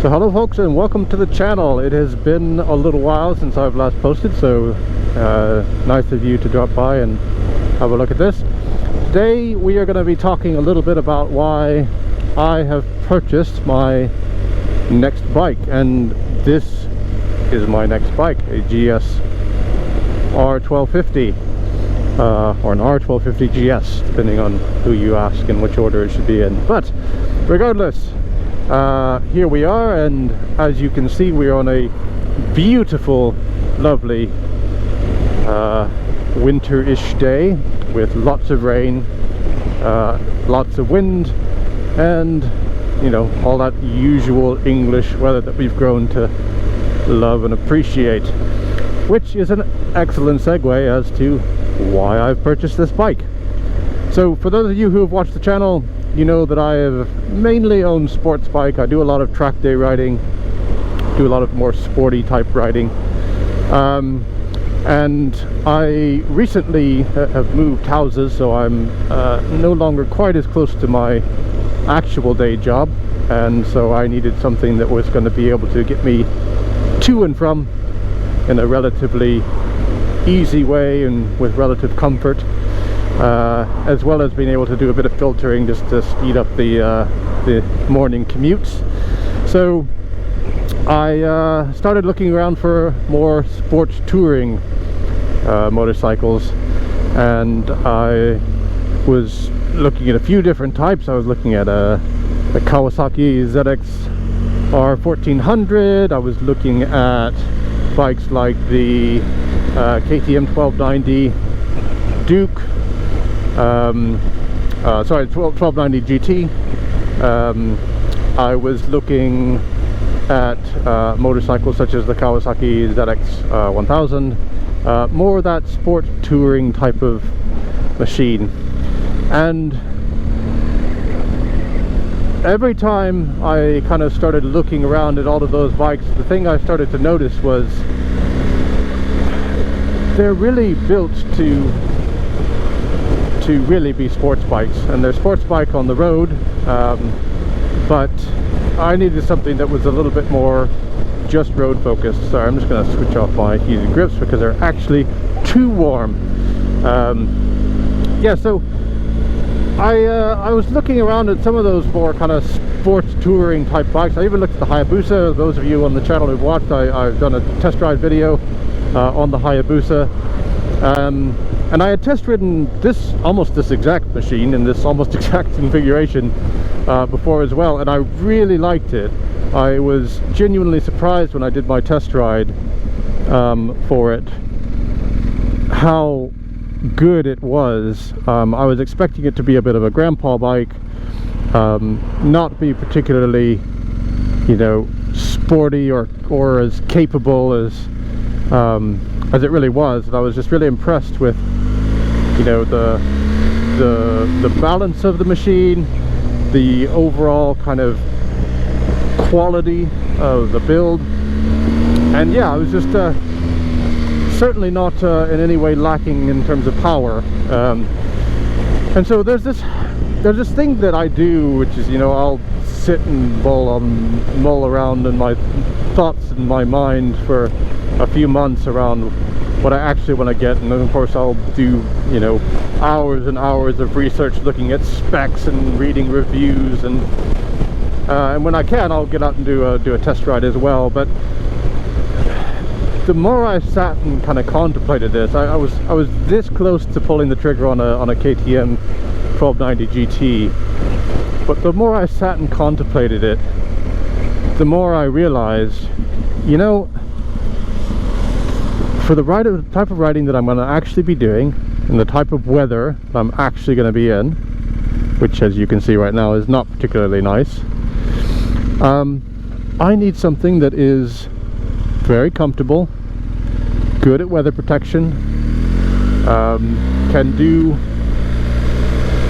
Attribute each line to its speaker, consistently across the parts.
Speaker 1: So hello folks, and welcome to the channel. It has been a little while since I've last posted, so nice of you to drop by and have a look at this. Today we are going to be talking a little bit about why I have purchased my next bike, and this is my next bike, a GS R1250 or an R1250 GS, depending on who you ask and which order it should be in. But regardless, here we are, and as you can see, we are on a beautiful, lovely winter-ish day with lots of rain, lots of wind, and you know, all that usual English weather that we've grown to love and appreciate, which is an excellent segue as to why I've purchased this bike. So for those of you who have watched the channel, you know that I have mainly owned sports bike. I do a lot of track day riding, do a lot of more sporty type riding, and I recently have moved houses, so I'm no longer quite as close to my actual day job, and so I needed something that was going to be able to get me to and from in a relatively easy way and with relative comfort, as well as being able to do a bit of filtering just to speed up the morning commutes. So I started looking around for more sports touring motorcycles, and I was looking at a few different types. I was looking at the Kawasaki ZX R1400. I was looking at bikes like the KTM 1290 Duke, sorry, 1290 GT. I was looking at motorcycles such as the Kawasaki ZX 1000, more that sport touring type of machine. And every time I kind of started looking around at all of those bikes, the thing I started to notice was they're really built to really be sports bikes, and they're sports bike on the road, but I needed something that was a little bit more just road focused. Sorry, I'm just going to switch off my heated grips because they're actually too warm. Yeah, so I was looking around at some of those more kind of sports touring type bikes. I even looked at the Hayabusa. Those of you on the channel who've watched, I've done a test ride video on the Hayabusa, and I had test ridden almost this exact machine in this almost exact configuration before as well, and I really liked it. I was genuinely surprised when I did my test ride for it how good it was. I was expecting it to be a bit of a grandpa bike, not be particularly, you know, sporty or as capable as it really was. And I was just really impressed with, you know, the balance of the machine, the overall kind of quality of the build, and yeah, I was just certainly not in any way lacking in terms of power. And so there's this thing that I do, which is, you know, I'll sit and mull around in my thoughts in my mind for a few months around what I actually want to get, and then of course I'll do, you know, hours and hours of research looking at specs and reading reviews, and when I can, I'll get out and do a test ride as well. But the more I sat and kind of contemplated this, I was this close to pulling the trigger on a KTM 1290 GT, but the more I sat and contemplated it, the more I realized, you know, for the type of riding that I'm going to actually be doing, and the type of weather that I'm actually going to be in, which as you can see right now is not particularly nice, I need something that is very comfortable, good at weather protection, can do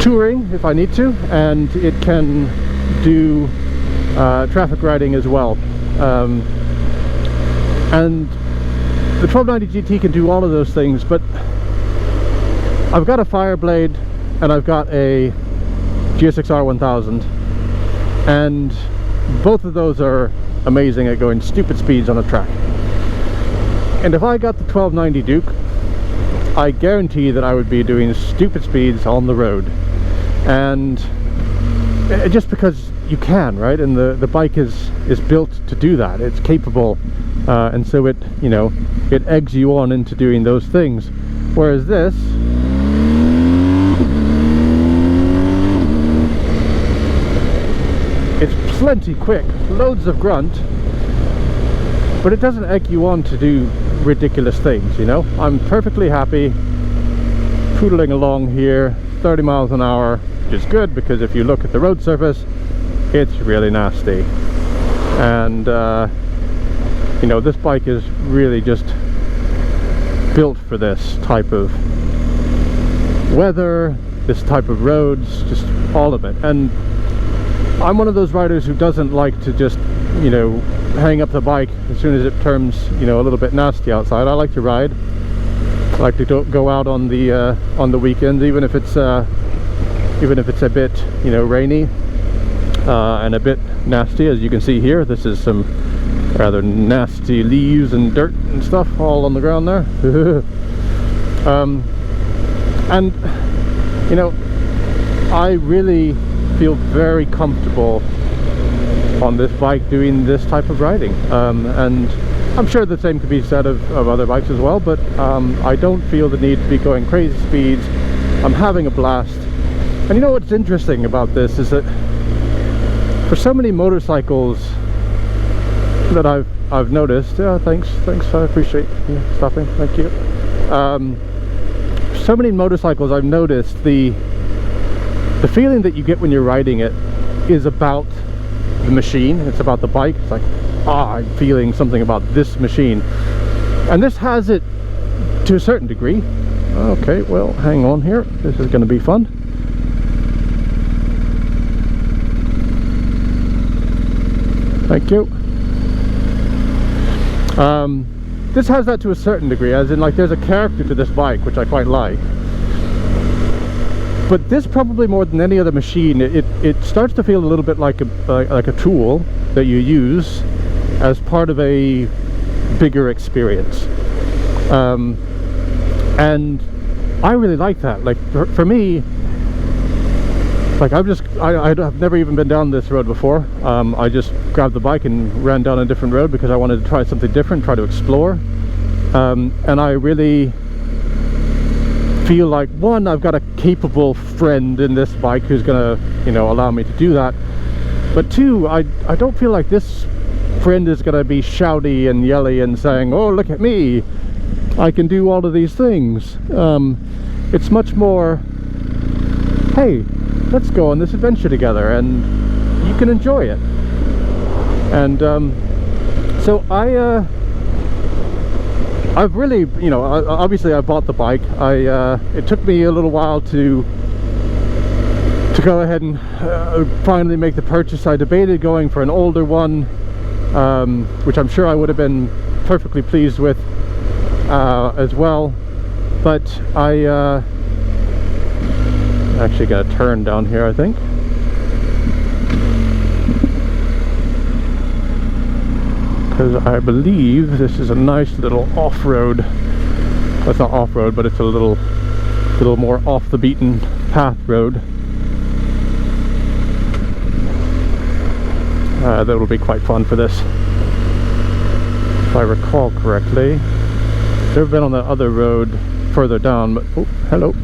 Speaker 1: touring if I need to, and it can do traffic riding as well. And the 1290 GT can do all of those things, but I've got a Fireblade and I've got a GSX-R 1000, and both of those are amazing at going stupid speeds on a track. And if I got the 1290 Duke, I guarantee that I would be doing stupid speeds on the road. And just because you can, right? And the bike is built to do that. It's capable, and so it, you know, it eggs you on into doing those things. Whereas this, it's plenty quick, loads of grunt, but it doesn't egg you on to do ridiculous things, you know? I'm perfectly happy poodling along here, 30 miles an hour, which is good because if you look at the road surface, it's really nasty. And you know, this bike is really just built for this type of weather, this type of roads, just all of it. And I'm one of those riders who doesn't like to just, you know, hang up the bike as soon as it turns, you know, a little bit nasty outside. I like to ride. I like to go out on the weekends, even if it's a bit, you know, rainy and a bit nasty. As you can see here, this is some rather nasty leaves and dirt and stuff all on the ground there. And you know, I really feel very comfortable on this bike doing this type of riding, and I'm sure the same could be said of other bikes as well, but I don't feel the need to be going crazy speeds. I'm having a blast. And you know what's interesting about this is that for so many motorcycles that I've noticed, thanks, I appreciate you stopping, thank you. So many motorcycles I've noticed the feeling that you get when you're riding it is about the machine. It's about the bike. It's like, I'm feeling something about this machine, and this has it to a certain degree. Okay, well, hang on here, this is going to be fun. Thank you. This has that to a certain degree, as in, like, there's a character to this bike which I quite like. But this, probably more than any other machine, it starts to feel a little bit like a tool that you use as part of a bigger experience. And I really like that. Like, for me, like, I've never even been down this road before. I just grabbed the bike and ran down a different road because I wanted to try something different, try to explore. And I really feel like, one, I've got a capable friend in this bike who's gonna, you know, allow me to do that. But two, I don't feel like this friend is gonna be shouty and yelly and saying, oh, look at me, I can do all of these things. It's much more, hey, let's go on this adventure together and you can enjoy it. And so I've really, you know, obviously I bought the bike. It took me a little while to go ahead and finally make the purchase. I debated going for an older one, which I'm sure I would have been perfectly pleased with as well. But I actually got a turn down here, I think. Because I believe this is a nice little off-road. Well, it's not off-road, but it's a little more off the beaten path road. That will be quite fun for this, if I recall correctly. I've never been on the other road further down, but oh, hello.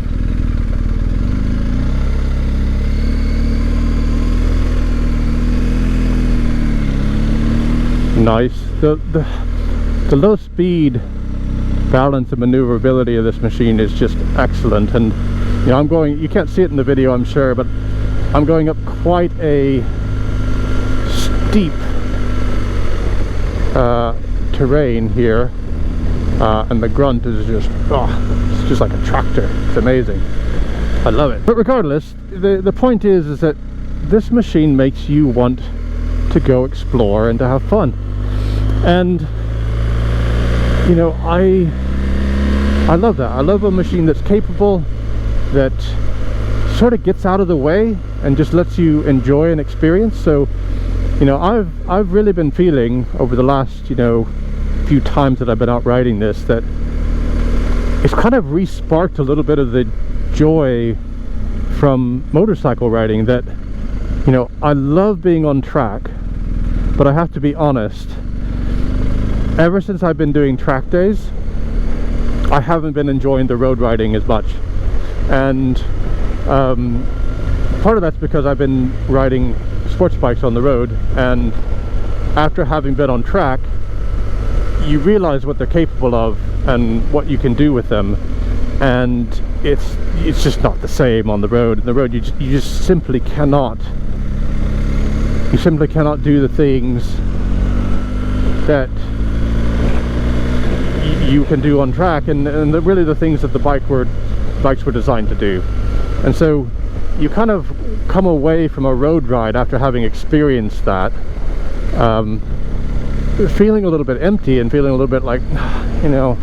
Speaker 1: Nice. The low speed balance and maneuverability of this machine is just excellent. And you know, you can't see it in the video, I'm sure, but I'm going up quite a steep terrain here, and the grunt is just, it's just like a tractor. It's amazing. I love it. But regardless, the point is that this machine makes you want to go explore and to have fun. And you know, I love that. I love a machine that's capable, that sort of gets out of the way and just lets you enjoy an experience. So You know, I've really been feeling over the last, you know, few times that I've been out riding this, that it's kind of re-sparked a little bit of the joy from motorcycle riding. That, you know, I love being on track, but I have to be honest, ever since I've been doing track days, I haven't been enjoying the road riding as much. And part of that's because I've been riding sports bikes on the road, and after having been on track, you realize what they're capable of and what you can do with them, and it's just not the same on the road. On the road, you just simply cannot do the things that you can do on track, and really the things that the bikes were designed to do. And so you kind of come away from a road ride after having experienced that, feeling a little bit empty and feeling a little bit like, you know,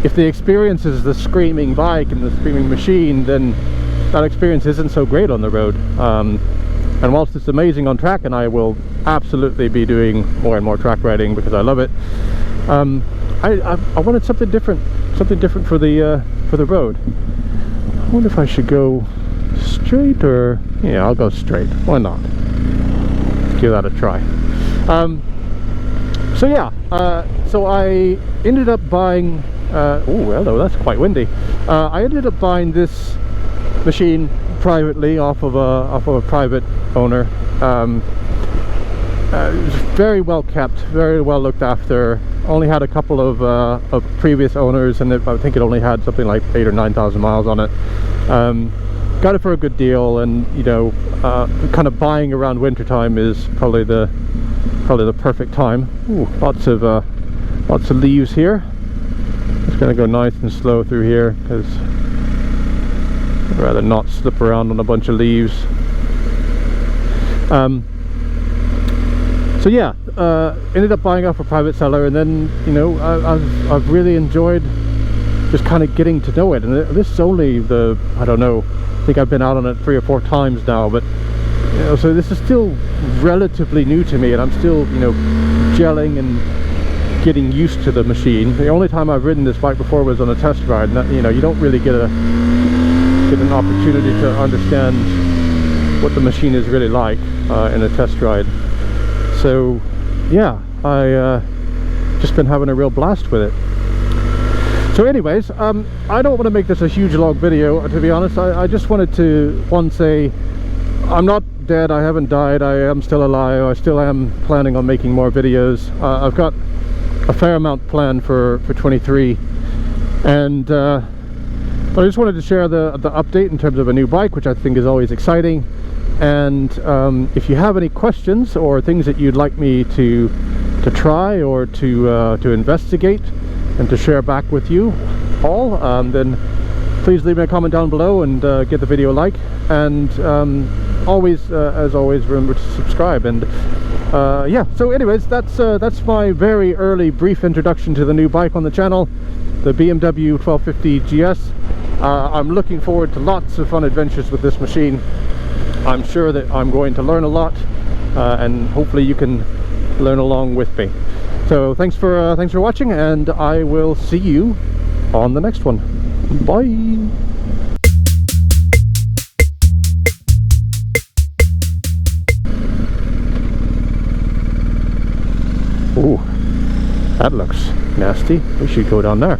Speaker 1: if the experience is the screaming bike and the screaming machine, then that experience isn't so great on the road. And whilst it's amazing on track, and I will absolutely be doing more and more track riding because I love it, I wanted something different for the road. I wonder if I should go straight, or yeah, I'll go straight. Why not? Give that a try. So yeah, so I ended up buying. Oh, hello, that's quite windy. I ended up buying this machine privately off of a private owner. It was very well kept, very well looked after. Only had a couple of previous owners, and I think it only had something like 8,000 or 9,000 miles on it. Got it for a good deal, and you know, kind of buying around winter time is probably the perfect time. Ooh, lots of leaves here. Just gonna go nice and slow through here because I'd rather not slip around on a bunch of leaves. So yeah, ended up buying off a private seller, and then, you know, I've really enjoyed just kind of getting to know it. And this is only the, I don't know, I think I've been out on it 3 or 4 times now, but you know, so this is still relatively new to me, and I'm still, you know, gelling and getting used to the machine. The only time I've ridden this bike before was on a test ride, and you know, you don't really get an opportunity to understand what the machine is really like in a test ride. So yeah, I just been having a real blast with it. So anyways, I don't want to make this a huge long video, to be honest. I just wanted to, one, say I'm not dead, I haven't died, I am still alive, I still am planning on making more videos. I've got a fair amount planned for 23, and but I just wanted to share the update in terms of a new bike, which I think is always exciting. And if you have any questions or things that you'd like me to try or to investigate and to share back with you all, then please leave me a comment down below and give the video a like, and always, as always, remember to subscribe. And yeah, so anyways, that's my very early brief introduction to the new bike on the channel, the BMW 1250 GS. I'm looking forward to lots of fun adventures with this machine. I'm sure that I'm going to learn a lot, and hopefully you can learn along with me. So thanks for watching, and I will see you on the next one. Bye. Ooh, that looks nasty. We should go down there.